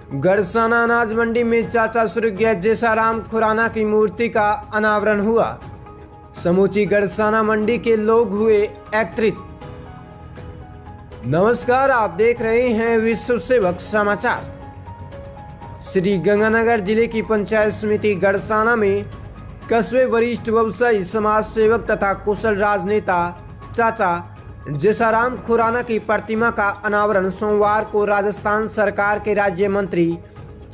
गड़साना अनाज मंडी में चाचा स्वर्गीय जेसाराम खुराना की मूर्ति का अनावरण हुआ। समूची गड़साना मंडी के लोग हुए एकत्रित। नमस्कार, आप देख रहे हैं विश्व सेवक समाचार। श्री गंगानगर जिले की पंचायत समिति गड़साना में कस्बे वरिष्ठ व्यवसायी, समाज सेवक तथा कुशल राजनेता चाचा जेसाराम खुराना की प्रतिमा का अनावरण सोमवार को राजस्थान सरकार के राज्य मंत्री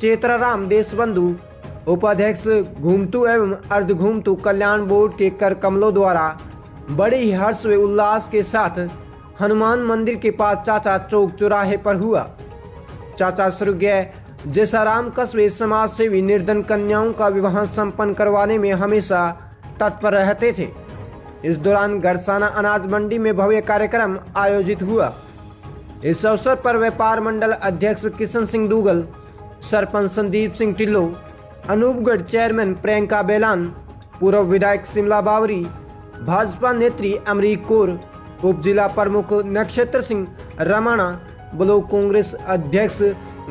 चेतराराम देशबंधु, उपाध्यक्ष घूमतू एवं अर्ध घूमतू कल्याण बोर्ड के कर कमलों द्वारा बड़े ही हर्ष व उल्लास के साथ हनुमान मंदिर के पास चाचा चौक चौराहे पर हुआ। चाचा स्वर्गीय जेसाराम कस्बे समाज सेवी निर्धन कन्याओं का विवाह संपन्न करवाने में हमेशा तत्पर रहते थे। इस दौरान गड़साना अनाज मंडी में भव्य कार्यक्रम आयोजित हुआ। इस अवसर पर व्यापार मंडल अध्यक्ष किशन सिंह दूगल, सरपंच संदीप सिंह टिल्लो, अनूपगढ़ चेयरमैन प्रियंका बेलान, पूर्व विधायक शिमला बावरी, भाजपा नेत्री अमरीक कौर, उप जिला प्रमुख नक्षत्र सिंह रमाणा, ब्लॉक कांग्रेस अध्यक्ष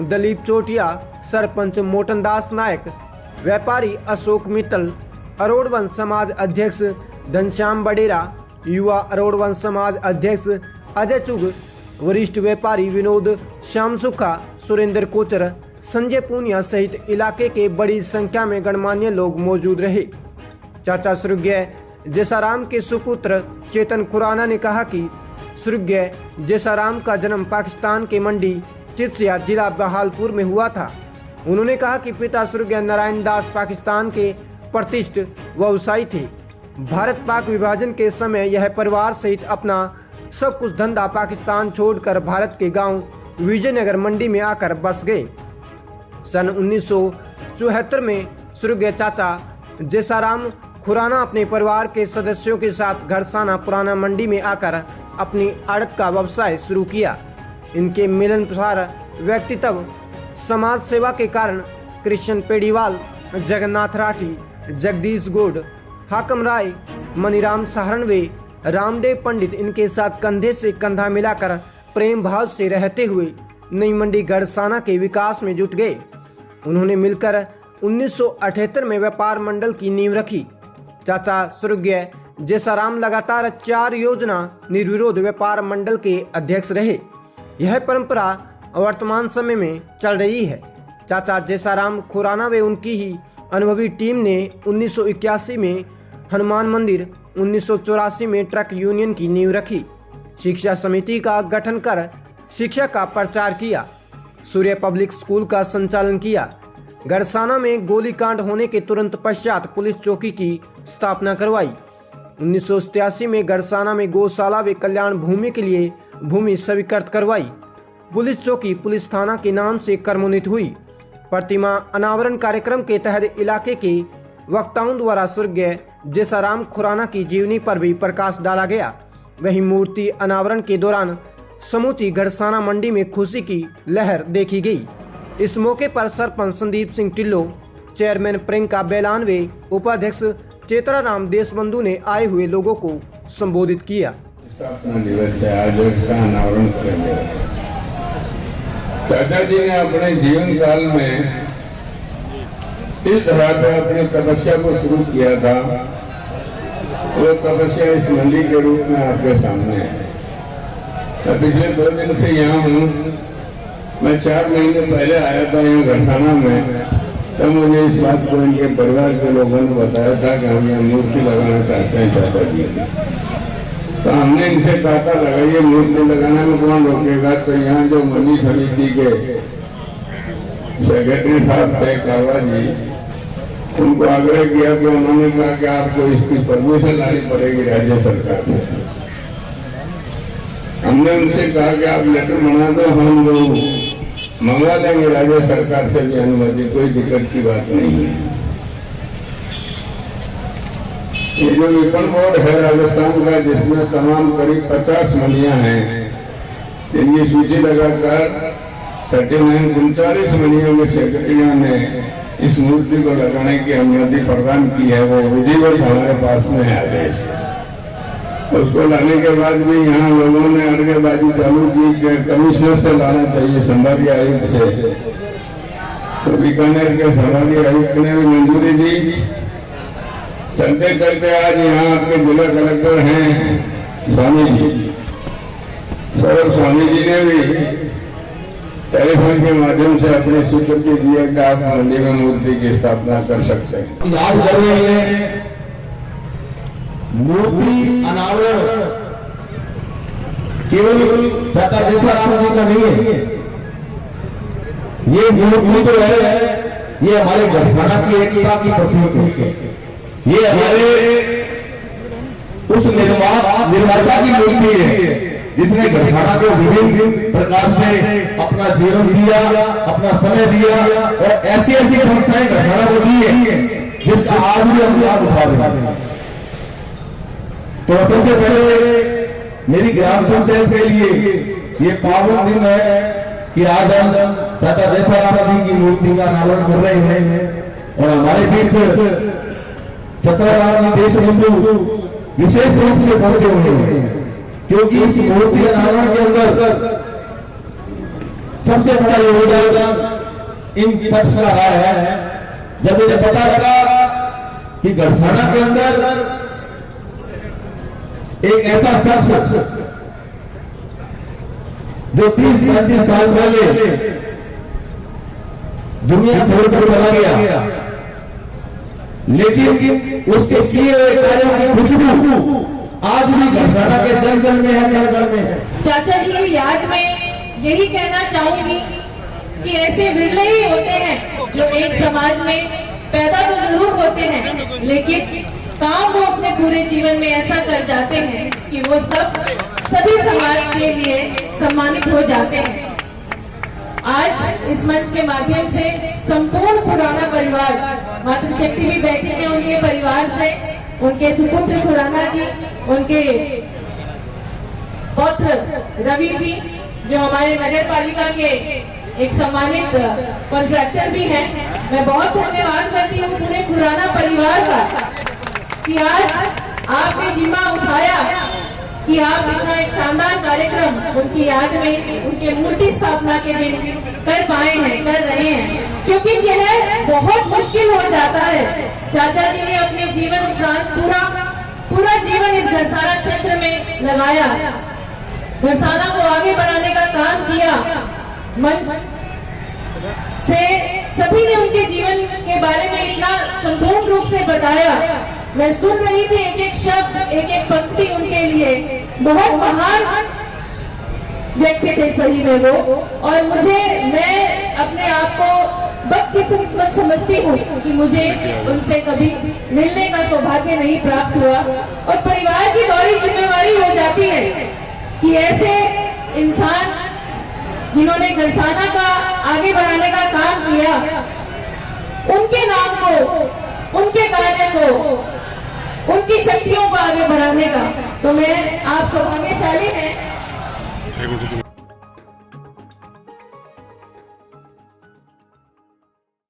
दलीप चोटिया, सरपंच मोटनदास नायक, व्यापारी अशोक मित्तल, अरोड़वंश समाज अध्यक्ष घनश्याम बडेरा, युवा अरोड़वंश समाज अध्यक्ष अजय चुग, वरिष्ठ व्यापारी विनोद श्याम सुखा, सुरेंद्र कोचर, संजय पूनिया सहित इलाके के बड़ी संख्या में गणमान्य लोग मौजूद रहे। चाचा स्वर्गीय जेसाराम के सुपुत्र चेतन खुराना ने कहा कि स्वर्गीय जेसाराम का जन्म पाकिस्तान के मंडी चित्सिया जिला बहालपुर में हुआ था। उन्होंने कहा कि पिता स्वर्गीय नारायण दास पाकिस्तान के प्रतिष्ठित व्यवसायी थे। भारत पाक विभाजन के समय यह परिवार सहित अपना सब कुछ धंधा पाकिस्तान छोड़कर भारत के गांव विजयनगर मंडी में आकर बस गए। सन 1974 में स्वर्गीय चाचा जेसाराम खुराना अपने परिवार के सदस्यों के साथ गड़साना पुराना मंडी में आकर अपनी आड़त का व्यवसाय शुरू किया। इनके मिलनसार व्यक्तित्व, समाज सेवा के कारण कृष्ण पेड़ीवाल, जगन्नाथ राठी, जगदीश गौड़, हाकम राय, मनीराम सहारणवे, रामदेव पंडित इनके साथ कंधे से कंधा मिलाकर प्रेम भाव से रहते हुए नई मंडी गड़साना के विकास में जुट गए। उन्होंने मिलकर 1978 में व्यापार मंडल की नींव रखी। चाचा स्वर्गीय जेसाराम लगातार 4 योजना निर्विरोध व्यापार मंडल के अध्यक्ष रहे। यह परंपरा वर्तमान समय में चल रही है। चाचा जेसाराम खुराना व उनकी ही अनुभवी टीम ने 1981 में हनुमान मंदिर, 1984 में ट्रक यूनियन की नींव रखी, शिक्षा समिति का गठन कर शिक्षा का प्रचार किया, सूर्य पब्लिक स्कूल का संचालन किया, गड़साना में गोलीकांड होने के तुरंत पश्चात पुलिस चौकी की स्थापना करवाई। 1987 में गड़साना में गौशाला व कल्याण भूमि के लिए भूमि स्वीकृत करवाई। पुलिस चौकी पुलिस थाना के नाम से कर्मोन्वित हुई। प्रतिमा अनावरण कार्यक्रम के तहत इलाके के वक्ताओं द्वारा स्वर्गीय जेसाराम खुराना की जीवनी पर भी प्रकाश डाला गया। वहीं मूर्ति अनावरण के दौरान समूची गड़साना मंडी में खुशी की लहर देखी गई। इस मौके पर सरपंच संदीप सिंह टिल्लो, चेयरमैन प्रियंका बेलान व उपाध्यक्ष चेतराराम देशबंधु ने आए हुए लोगों को संबोधित किया। दिवस है आज, इसका अनावरण करेंगे। चाचा जी ने अपने जीवन काल में इस तरह पे अपनी तपस्या को शुरू किया था। वो तपस्या इस मंडी के रूप में आपके सामने है। मैं पिछले 2 दिन से यहाँ हूँ। मैं 4 महीने पहले आया था यहाँ गड़साना में, तब मुझे इस बात को इनके परिवार के लोगों ने बताया था कि हम यहाँ मूर्ति लगाना चाहते हैं चाचा जी। तो हमने इनसे कहा था लगाइए, मूर्ति लगाने में कौन रोकेगा। तो यहाँ जो मंडी समिति के सेक्रेटरी साहब थे कावा जी, उनको आग्रह किया कि उन्होंने कहा कि आपको इसकी परमिशन लानी पड़ेगी राज्य सरकार से। हमने उनसे कहा कि आप लेटर बना दो, हम लोग मंगवा देंगे राज्य सरकार से भी अनुमति, कोई दिक्कत की बात नहीं है। ये जो विपणन बोर्ड है राजस्थान का, जिसमें तमाम करीब 50 मंडियां हैं, इनकी सूची लगाकर 39 मंडियों के सेक्रेटरियों ने इस मूर्ति को लगाने की अनुमति प्रदान की है। वो विधिवत हमारे पास में है आदेश। उसको लाने के बाद भी यहाँ लोगों ने अड़केबाजी चालू की कि कमिश्नर से लाना चाहिए, संभागीय आयुक्त से। तो बीकानेर के समाधि आयुक्त ने भी मंजूरी दी। चलते चलते आज यहाँ आपके जिला कलेक्टर हैं स्वामी जी, सौरभ स्वामी जी ने भी टेलीफोन के माध्यम से अपनी स्वीकृति दी है कि आप मंडी में मूर्ति की स्थापना कर सकते हैं। याद कर रहे हैं मूर्ति अनावरण केवल चाचा देसाराम जी का नहीं है, ये मूर्ति तो है, ये हमारे घरसाना की एकता की प्रतीक है, ये हमारे उस निर्माता की मूर्ति है जिसने घरसाना को विभिन्न प्रकार से अपना जीवन दिया, अपना समय दिया और ऐसी ऐसी संस्थाएं घरसाना को दी है जिसका आज भी हम लाभ उठा रहे हैं। तो सबसे पहले मेरी ग्राम पंचायत के लिए ये पावन दिन है कि आज हम चाचा देसाराम जी की मूर्ति का अनावरण कर रहे हैं और हमारे बीच छत्रराम देशबंधु विशेष रूप से पहुंचे हुए हैं, क्योंकि इस मूर्ति अनावरण के अंदर सबसे बड़ा योगदान इन शख्स का रहा है। जब मुझे पता लगा कि घरसाना के अंदर एक ऐसा शख्स जो 30-35 साल पहले दुनिया छोड़कर चला गया, लेकिन उसके किए हुए कार्यों की खुशबू आज भी घरसाना के जंगल में है, जंगल में है। चाचा जी की याद में यही कहना चाहूंगी कि ऐसे विरले ही होते हैं जो एक समाज में पैदा तो जरूर होते हैं, लेकिन काम वो अपने पूरे जीवन में ऐसा कर जाते हैं कि वो सभी समाज के लिए सम्मानित हो जाते हैं। आज इस मंच के माध्यम से संपूर्ण खुराना परिवार, मातृशक्ति भी बैठी है उनके परिवार से, उनके सुपुत्र खुराना जी, उनके पौत्र रवि जी जो हमारे नगर पालिका के एक सम्मानित कॉन्ट्रैक्टर भी हैं, मैं बहुत धन्यवाद करती हूँ पूरे खुराना परिवार का कि आज आपने जिम्मा उठाया कि आप इतना एक शानदार कार्यक्रम उनकी याद में उनके मूर्ति स्थापना के दिन कर पाए हैं, कर रहे हैं, क्योंकि यह बहुत मुश्किल हो जाता है। चाचा जी ने अपने जीवन उपरांत पूरा जीवन इस घरसाना क्षेत्र में लगाया, घरसाना को आगे बढ़ाने का काम किया। मंच से सभी ने उनके जीवन के बारे में इतना संपूर्ण रूप से बताया। मैं सुन रही थी एक एक शब्द, एक एक पंक्ति उनके लिए। बहुत महान व्यक्ति थे सही में वो, और मैं अपने आप को बदकिस्मत समझती हूँ कि मुझे उनसे कभी मिलने का सौभाग्य नहीं प्राप्त हुआ, और परिवार की बड़ी जिम्मेवारी हो जाती है कि ऐसे इंसान जिन्होंने घरसाना का आगे बढ़ाने का काम किया, उनके नाम को, उनके कार्य को, उनकी शक्तियों को आगे बढ़ाने का, तो मैं आप सौभाग्यशाली हैं